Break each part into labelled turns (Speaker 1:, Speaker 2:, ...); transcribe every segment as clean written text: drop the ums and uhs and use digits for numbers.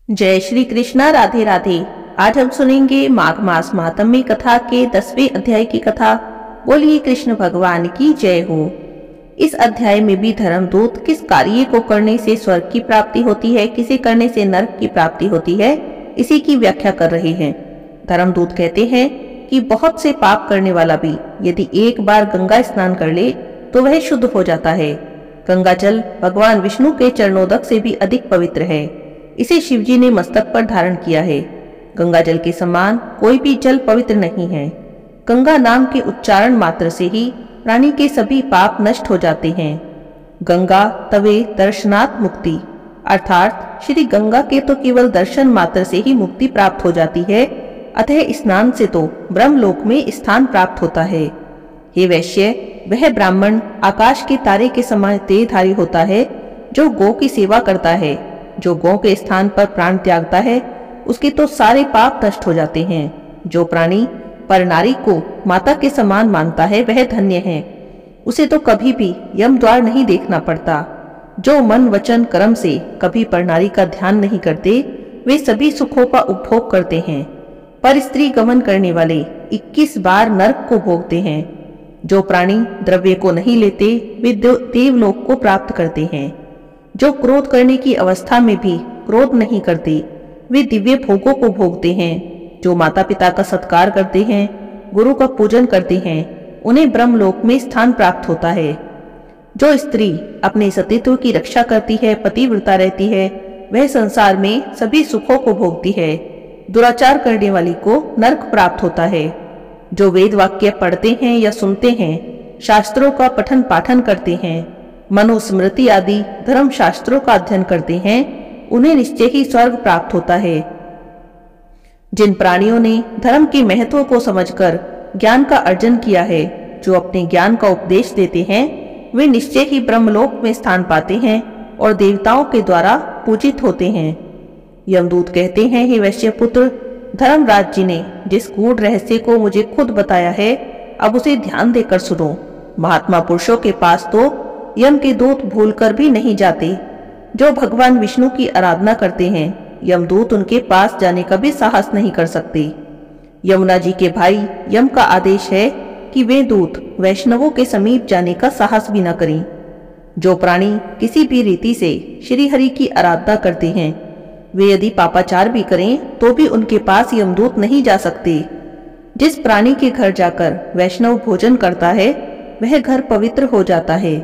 Speaker 1: जय श्री कृष्णा। राधे राधे। आज हम सुनेंगे माघ मास महात्म्य कथा के 10वें अध्याय की कथा। बोलिए कृष्ण भगवान की जय हो। इस अध्याय में भी धर्मदूत किस कार्य को करने से स्वर्ग की प्राप्ति होती है, किसे करने से नरक की प्राप्ति होती है, इसी की व्याख्या कर रहे हैं। धर्मदूत कहते हैं कि बहुत से पाप करने वाला भी यदि एक बार गंगा स्नान कर ले तो वह शुद्ध हो जाता है। गंगा जल भगवान विष्णु के चरणोदक से भी अधिक पवित्र है। इसे शिवजी ने मस्तक पर धारण किया है। गंगा जल के समान कोई भी जल पवित्र नहीं है। गंगा नाम के उच्चारण मात्र से ही प्राणी के सभी पाप नष्ट हो जाते हैं। गंगा तवे दर्शनात् मुक्ति, अर्थात श्री गंगा के तो केवल दर्शन मात्र से ही मुक्ति प्राप्त हो जाती है, अतः स्नान से तो ब्रह्मलोक में स्थान प्राप्त होता है। हे वैश्य, वह ब्राह्मण आकाश के तारे के समान तेजधारी होता है जो गौ की सेवा करता है। जो गौ के स्थान पर प्राण त्यागता है उसके तो सारे पाप नष्ट हो जाते हैं। जो प्राणी पर नारी को माता के समान मानता है वह धन्य है, उसे तो कभी भी यम द्वार नहीं देखना पड़ता। जो मन वचन कर्म से कभी पर नारी का ध्यान नहीं करते वे सभी सुखों का उपभोग करते हैं। पर स्त्री गमन करने वाले 21 बार नरक को भोगते हैं। जो प्राणी द्रव्य को नहीं लेते वे देवलोक को प्राप्त करते हैं। जो क्रोध करने की अवस्था में भी क्रोध नहीं करते वे दिव्य भोगों को भोगते हैं। जो माता पिता का सत्कार करते हैं, गुरु का पूजन करते हैं, उन्हें ब्रह्मलोक में स्थान प्राप्त होता है। जो स्त्री अपने सतीत्व की रक्षा करती है, पतिव्रता रहती है, वह संसार में सभी सुखों को भोगती है। दुराचार करने वाली को नरक प्राप्त होता है। जो वेद वाक्य पढ़ते हैं या सुनते हैं, शास्त्रों का पठन पाठन करते हैं, मनुस्मृति आदि धर्म शास्त्रों का अध्ययन करते हैं, उन्हें निश्चय ही स्वर्ग प्राप्त होता है। जिन प्राणियों ने धर्म के महत्व को समझकर ज्ञान का अर्जन किया है, जो अपने ज्ञान का उपदेश देते हैं, वे निश्चय ही ब्रह्मलोक में स्थान पाते हैं और देवताओं के द्वारा पूजित होते हैं। यमदूत कहते हैं, हे वैश्य पुत्र, धर्मराज जी ने जिस गूढ़ रहस्य को मुझे खुद बताया है, अब उसे ध्यान देकर सुनो। महात्मा पुरुषों के पास तो यम के दूत भूलकर भी नहीं जाते। जो भगवान विष्णु की आराधना करते हैं, यमदूत उनके पास जाने का भी साहस नहीं कर सकते। यमुना जी के भाई यम का आदेश है कि वे दूत वैष्णवों के समीप जाने का साहस भी न करें। जो प्राणी किसी भी रीति से श्री हरि की आराधना करते हैं, वे यदि पापाचार भी करें तो भी उनके पास यमदूत नहीं जा सकते। जिस प्राणी के घर जाकर वैष्णव भोजन करता है वह घर पवित्र हो जाता है।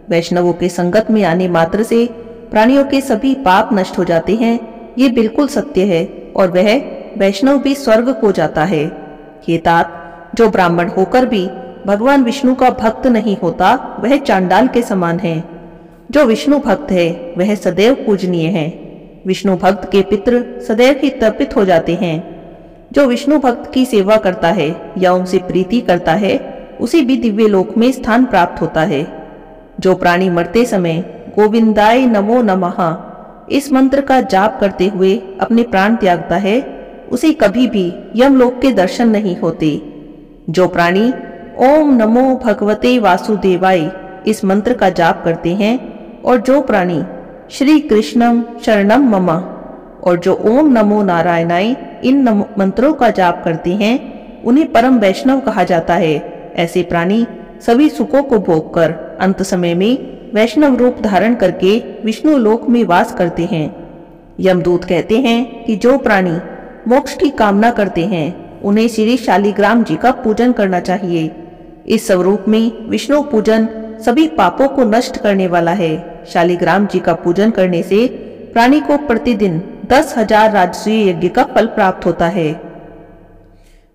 Speaker 1: वैष्णवों के संगत में आने मात्र से प्राणियों के सभी पाप नष्ट हो जाते हैं, ये बिल्कुल सत्य है, और वह वैष्णव भी स्वर्ग को जाता है। हे तात, जो ब्राह्मण होकर भी भगवान विष्णु का भक्त नहीं होता वह चांडाल के समान है। जो विष्णु भक्त है वह सदैव पूजनीय है। विष्णु भक्त के पितृ सदैव ही तर्पित हो जाते हैं। जो विष्णु भक्त की सेवा करता है या उनसे प्रीति करता है उसे भी दिव्य लोक में स्थान प्राप्त होता है। जो प्राणी मरते समय गोविंदाय नमो नमः इस मंत्र का जाप करते हुए अपने प्राण त्यागता है, उसे कभी भी यमलोक के दर्शन नहीं होते। जो प्राणी ओम नमो भगवते वासुदेवाय इस मंत्र का जाप करते हैं, और जो प्राणी श्री कृष्णम शरणम मम और जो ओम नमो नारायणाय इन मंत्रों का जाप करते हैं, उन्हें परम वैष्णव कहा जाता है। ऐसे प्राणी सभी सुखों को भोगकर अंत समय में वैष्णव रूप धारण करके विष्णु लोक में वास करते हैं। यमदूत कहते हैं कि जो प्राणी मोक्ष की कामना करते हैं उन्हें श्री शालिग्राम जी का पूजन करना चाहिए। इस स्वरूप में विष्णु पूजन सभी पापों को नष्ट करने वाला है। शालिग्राम जी का पूजन करने से प्राणी को प्रतिदिन 10,000 राजसूय यज्ञ का फल प्राप्त होता है।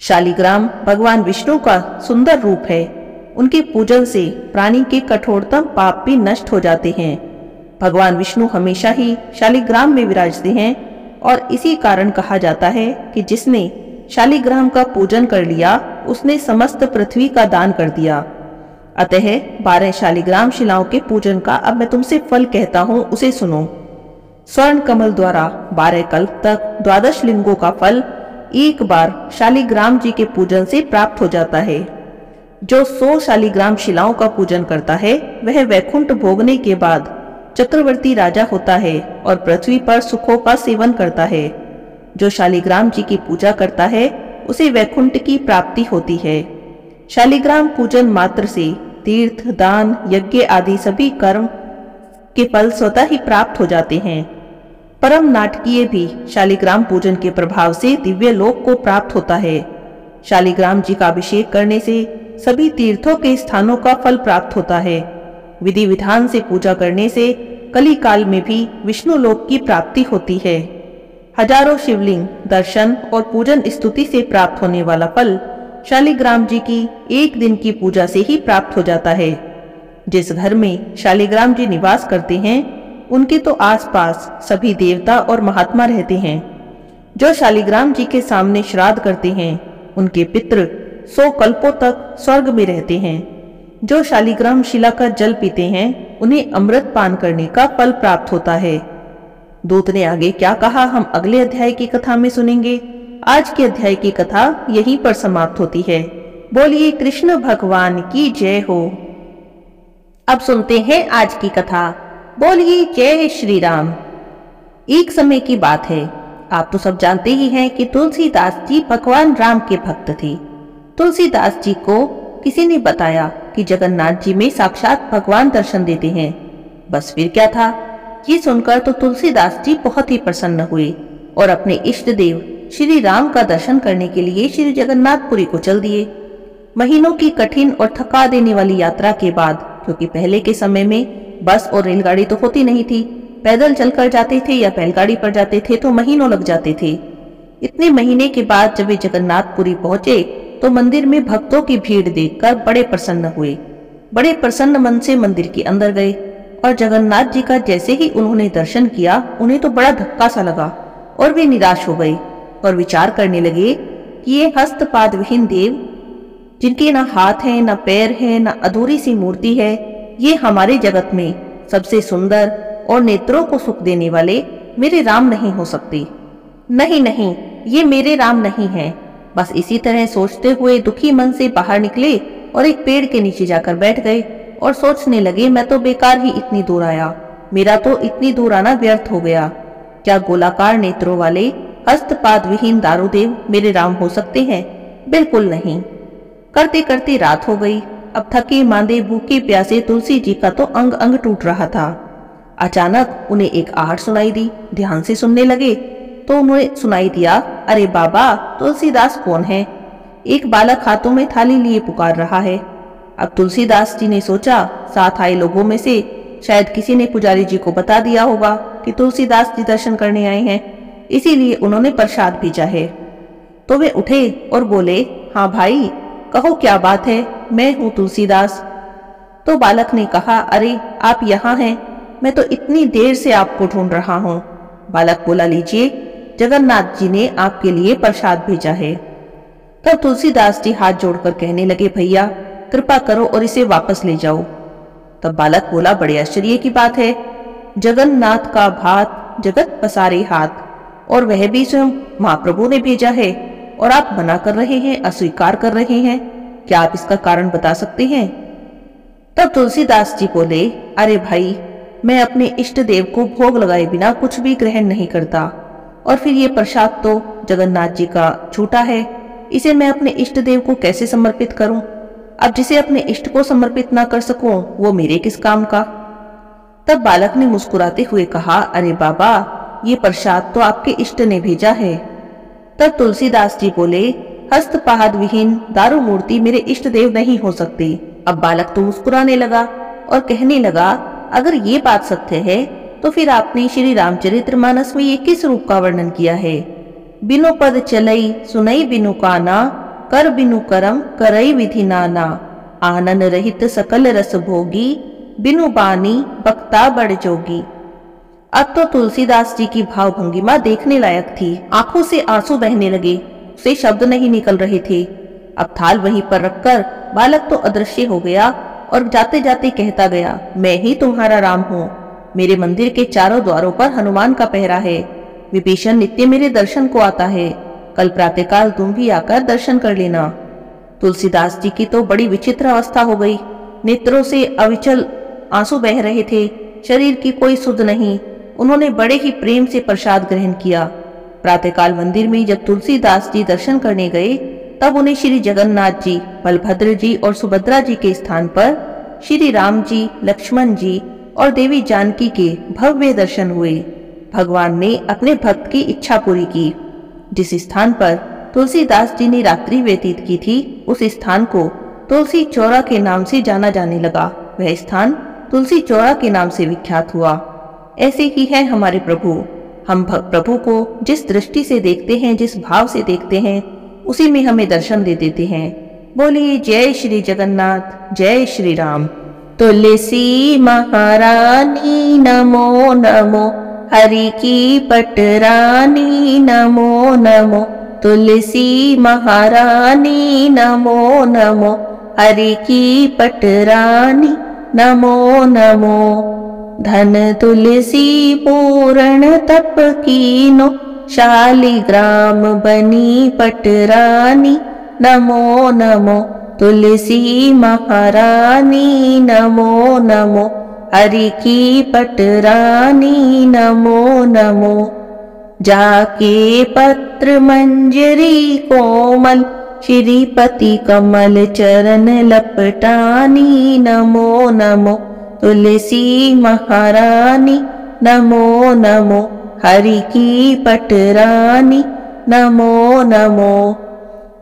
Speaker 1: शालिग्राम भगवान विष्णु का सुंदर रूप है। उनके पूजन से प्राणी के कठोरतम पाप भी नष्ट हो जाते हैं। भगवान विष्णु हमेशा ही शालिग्राम में विराजते हैं, और इसी कारण कहा जाता है कि जिसने शालिग्राम का पूजन कर लिया उसने समस्त पृथ्वी का दान कर दिया। अतः 12 शालिग्राम शिलाओं के पूजन का अब मैं तुमसे फल कहता हूँ, उसे सुनो। स्वर्ण कमल द्वारा 12 कल्प तक 12 लिंगों का फल एक बार शालिग्राम जी के पूजन से प्राप्त हो जाता है। जो 100 शालिग्राम शिलाओं का पूजन करता है वह वैकुंठ भोगने के बाद चक्रवर्ती राजा होता है और पृथ्वी पर सुखों का सेवन करता है। जो शालिग्राम जी की पूजा करता है उसे वैकुंठ की प्राप्ति होती है। शालिग्राम पूजन मात्र से तीर्थ, दान, यज्ञ आदि सभी कर्म के फल स्वतः ही प्राप्त हो जाते हैं। परम नाटकीय भी शालिग्राम पूजन के प्रभाव से दिव्य लोक को प्राप्त होता है। शालिग्राम जी का अभिषेक करने से सभी तीर्थों के स्थानों का फल प्राप्त होता है। विधि विधान से पूजा करने से कली काल में भी विष्णु लोक की प्राप्ति होती है। हजारों शिवलिंग दर्शन और पूजन स्तुति से प्राप्त होने वाला फल शालिग्राम जी की एक दिन की पूजा से ही प्राप्त हो जाता है। जिस घर में शालिग्राम जी निवास करते हैं उनके तो आसपास सभी देवता और महात्मा रहते हैं। जो शालिग्राम जी के सामने श्राद्ध करते हैं उनके पितृ 100 कल्पों तक स्वर्ग में रहते हैं। जो शालिग्राम शिला का जल पीते हैं उन्हें अमृत पान करने का फल प्राप्त होता है। दूत ने आगे क्या कहा हम अगले अध्याय की कथा में सुनेंगे। आज के अध्याय की कथा यहीं पर समाप्त होती है। बोलिए कृष्ण भगवान की जय हो। अब सुनते हैं आज की कथा। बोलिए जय श्री राम। एक समय की बात है, आप तो सब जानते ही हैं कि तुलसीदास जी भगवान राम के भक्त थे। तुलसीदास जी को किसी ने बताया कि जगन्नाथ जी में साक्षात भगवान दर्शन देते हैं। बस फिर क्या था, ये सुनकर तो तुलसीदास जी बहुत ही प्रसन्न हुए और अपने इष्ट देव श्री राम का दर्शन करने के लिए श्री जगन्नाथपुरी को चल दिए। महीनों की कठिन और थका देने वाली यात्रा के बाद, क्योंकि पहले के समय में बस और रेलगाड़ी तो होती नहीं थी, पैदल चलकर जाते थे या बैलगाड़ी पर जाते थे तो महीनों लग जाते थे। इतने महीने के बाद जब वे जगन्नाथपुरी पहुंचे तो मंदिर में भक्तों की भीड़ देखकर बड़े प्रसन्न हुए। बड़े प्रसन्न मन से मंदिर के अंदर गए और जगन्नाथ जी का जैसे ही उन्होंने दर्शन किया उन्हें तो बड़ा धक्का सा लगा और वे निराश हो गए और विचार करने लगे कि ये हस्तपाद विहीन देव, जिनके ना हाथ है ना पैर है ना अधूरी सी मूर्ति है, ये हमारे जगत में सबसे सुंदर और नेत्रों को सुख देने वाले मेरे राम नहीं हो सकते। नहीं नहीं, ये मेरे राम नहीं है। बस इसी तरह सोचते हुए दुखी मन से बाहर निकले और एक पेड़ के नीचे जाकर बैठ गए और सोचने लगे मैं तो बेकार ही इतनी दूर आया, मेरा तो इतनी दूर आना व्यर्थ हो गया। क्या गोलाकार नेत्रों वाले हस्तपाद विहीन दारुदेव मेरे राम हो सकते हैं? बिल्कुल नहीं। करते करते रात हो गई। अब थके मांदे भूखे प्यासे तुलसी जी का तो अंग अंग टूट रहा था। अचानक उन्हें एक आहट सुनाई दी। ध्यान से सुनने लगे तो उन्हें सुनाई दिया, अरे बाबा, तुलसीदास कौन है? एक बालक हाथों में थाली लिए पुकार रहा है। अब तुलसीदास जी ने सोचा साथ आए लोगों में से शायद किसी ने पुजारी जी को बता दिया होगा कि तुलसीदास जी दर्शन करने आए हैं, इसीलिए उन्होंने प्रसाद भेजा है। तो वे उठे और बोले, हाँ भाई, कहो क्या बात है, मैं हूँ तुलसीदास। तो बालक ने कहा, अरे आप यहाँ हैं, मैं तो इतनी देर से आपको ढूंढ रहा हूँ। बालक बोला, लीजिए, जगन्नाथ जी ने आपके लिए प्रसाद भेजा है। तब तुलसीदास जी हाथ जोड़कर कहने लगे, भैया कृपा करो और इसे वापस ले जाओ। तब बालक बोला, बड़े आश्चर्य की बात है, जगन्नाथ का भात जगत पसारे हाथ, और वह भी स्वयं महाप्रभु ने भेजा है, और आप मना कर रहे हैं, अस्वीकार कर रहे हैं। क्या आप इसका कारण बता सकते हैं? तब तुलसीदास जी बोले, अरे भाई, मैं अपने इष्ट देव को भोग लगाए बिना कुछ भी ग्रहण नहीं करता, और फिर ये प्रसाद तो जगन्नाथ जी का छूटा है, इसे मैं अपने इष्ट देव को कैसे समर्पित करूं? अब जिसे अपने इष्ट को समर्पित ना कर सकूं वो मेरे किस काम का? तब बालक ने मुस्कुराते हुए कहा, अरे बाबा, ये प्रसाद तो आपके इष्ट ने भेजा है। तब तुलसीदास जी बोले, हस्तपाद विहीन दारू मूर्ति मेरे इष्ट देव नहीं हो सकते। अब बालक तो मुस्कुराने लगा और कहने लगा, अगर ये बात सत्य है तो फिर आपने श्री रामचरितमानस में ये किस रूप का वर्णन किया है? बिनु पद चलई सुनई बिनु काना, कर बिनु करम करई विधि नाना, आनन रहित सकल रस भोगी, बिनु बानी बक्ता बड़ जोगी। अब तो तुलसीदास जी की भावभंगिमा देखने लायक थी। आंखों से आंसू बहने लगे, उसे शब्द नहीं निकल रहे थे। अब थाल वहीं पर रखकर बालक तो अदृश्य हो गया और जाते जाते कहता गया, मैं ही तुम्हारा राम हूँ। मेरे मंदिर के चारों द्वारों पर हनुमान का पहरा है। विभीषण नित्य मेरे दर्शन को आता है। कल प्रातःकाल तुम भी आकर दर्शन कर लेना। तुलसीदास जी की तो बड़ी विचित्र अवस्था हो गई। नेत्रों से अविचल आंसू बह रहे थे शरीर की कोई सुध नहीं। उन्होंने बड़े ही प्रेम से प्रसाद ग्रहण किया। प्रातःकाल मंदिर में जब तुलसीदास जी दर्शन करने गए, तब उन्हें श्री जगन्नाथ जी, बलभद्र जी और सुभद्रा जी के स्थान पर श्री राम जी, लक्ष्मण जी और देवी जानकी के भव्य दर्शन हुए। भगवान ने अपने भक्त की इच्छा पूरी की। जिस स्थान पर तुलसीदास जी ने रात्रि व्यतीत की थी, उस स्थान को तुलसी चौरा के नाम से जाना जाने लगा। वह स्थान तुलसी चौरा के नाम से विख्यात हुआ। ऐसे ही है हमारे प्रभु। हम प्रभु को जिस दृष्टि से देखते हैं, जिस भाव से देखते हैं, उसी में हमें दर्शन दे देते हैं। बोलिए जय श्री जगन्नाथ, जय श्री राम। तुलसी महारानी नमो नमो, हरि की पटरानी नमो नमो। तुलसी महारानी नमो नमो, हरि की पटरानी नमो नमो। धन तुलसी पूर्ण तप कीनो, शालिग्राम बनी पटरानी नमो नमो। तुलसी महारानी नमो नमो, हरि की पटरानी नमो नमो। जाके पत्र मंजरी कोमल, श्रीपति कमल चरण लपटानी नमो नमो। तुलसी महारानी नमो नमो, हरि की पटरानी नमो नमो।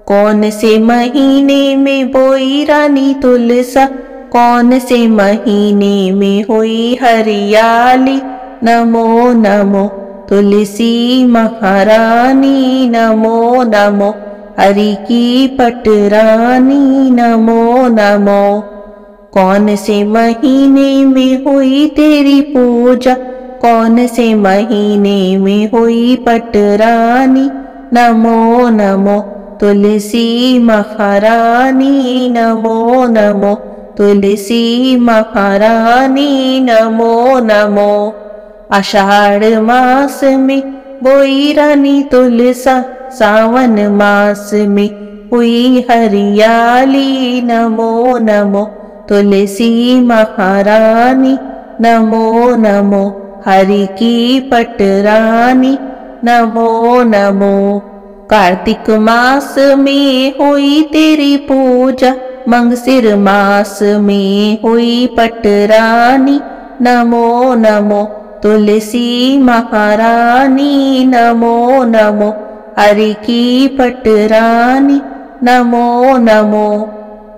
Speaker 1: कौन से महीने में बोई रानी तुलसा, कौन से महीने में हुई हरियाली नमो नमो। तुलसी महारानी नमो नमो, हरि की पटरानी नमो नमो। कौन से महीने में हुई तेरी पूजा, कौन से महीने में हुई पटरानी नमो नमो। तुलसी महारानी नमो नमो। तुलसी महारानी नमो नमो। आषाढ़ मास में बोई रानी तुलसा, सावन मास में हुई हरियाली नमो नमो। तुलसी महारानी नमो नमो, हरि की पटरानी नमो नमो। कार्तिक मास में हुई तेरी पूजा, मंगसिर मास में हुई पटरानी नमो नमो। तुलसी महारानी नमो नमो, हरि की पटरानी नमो नमो।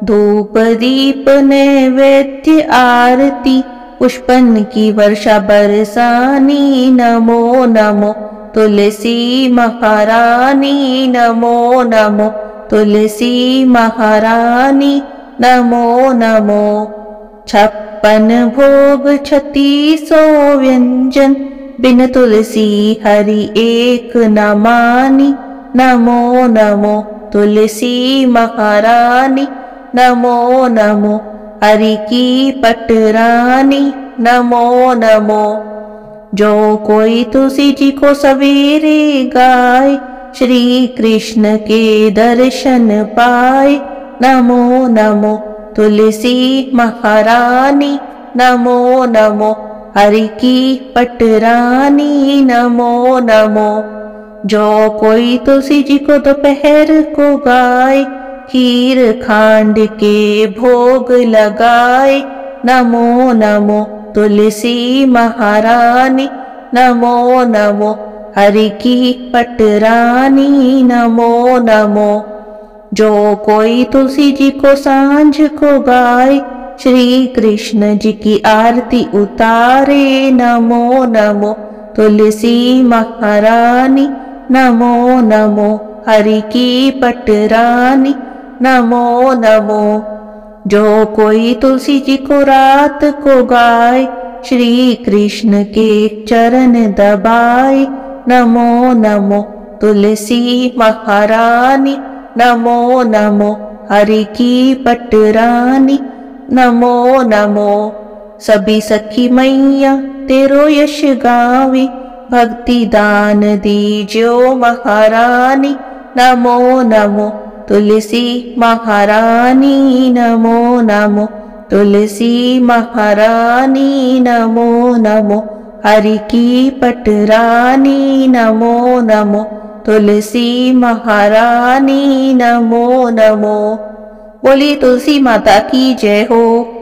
Speaker 1: धूप दीप नैवेद्य आरती, पुष्पन की वर्षा बरसानी नमो नमो। तुलसी महारानी नमो नमो। तुलसी महारानी नमो नमो। 56 भोग 3600 व्यंजन, बिन तुलसी हरि एक न मानी नमो नमो। तुलसी महारानी नमो नमो, हरि की पटरानी नमो नमो। जो कोई तुलसी जी को सवेरे गाए, श्री कृष्ण के दर्शन पाए नमो नमो। तुलसी महारानी नमो नमो, हरि की पटरानी नमो नमो। जो कोई तुलसी जी को दोपहर को गाए, खीर खांड के भोग लगाए नमो नमो। तुलसी महारानी नमो नमो, हरि की पटरानी नमो नमो। जो कोई तुलसी जी को सांझ को गाए, श्री कृष्ण जी की आरती उतारे नमो नमो। तुलसी महारानी नमो नमो, हरि की पटरानी नमो नमो। जो कोई तुलसी जी को रात को गाए, श्री कृष्ण के चरण दबाए नमो नमो। तुलसी महारानी नमो नमो, हरि की पटरानी नमो नमो। सभी सखी मैया तेरो यश गावे, भक्ति दान दीजो महारानी नमो नमो। तुलसी महारानी नमो नमो। तुलसी महारानी नमो नमो, हरि की पटरानी नमो नमो, तुलसी महारानी नमो नमो। बोलिए तुलसी माता की जय हो।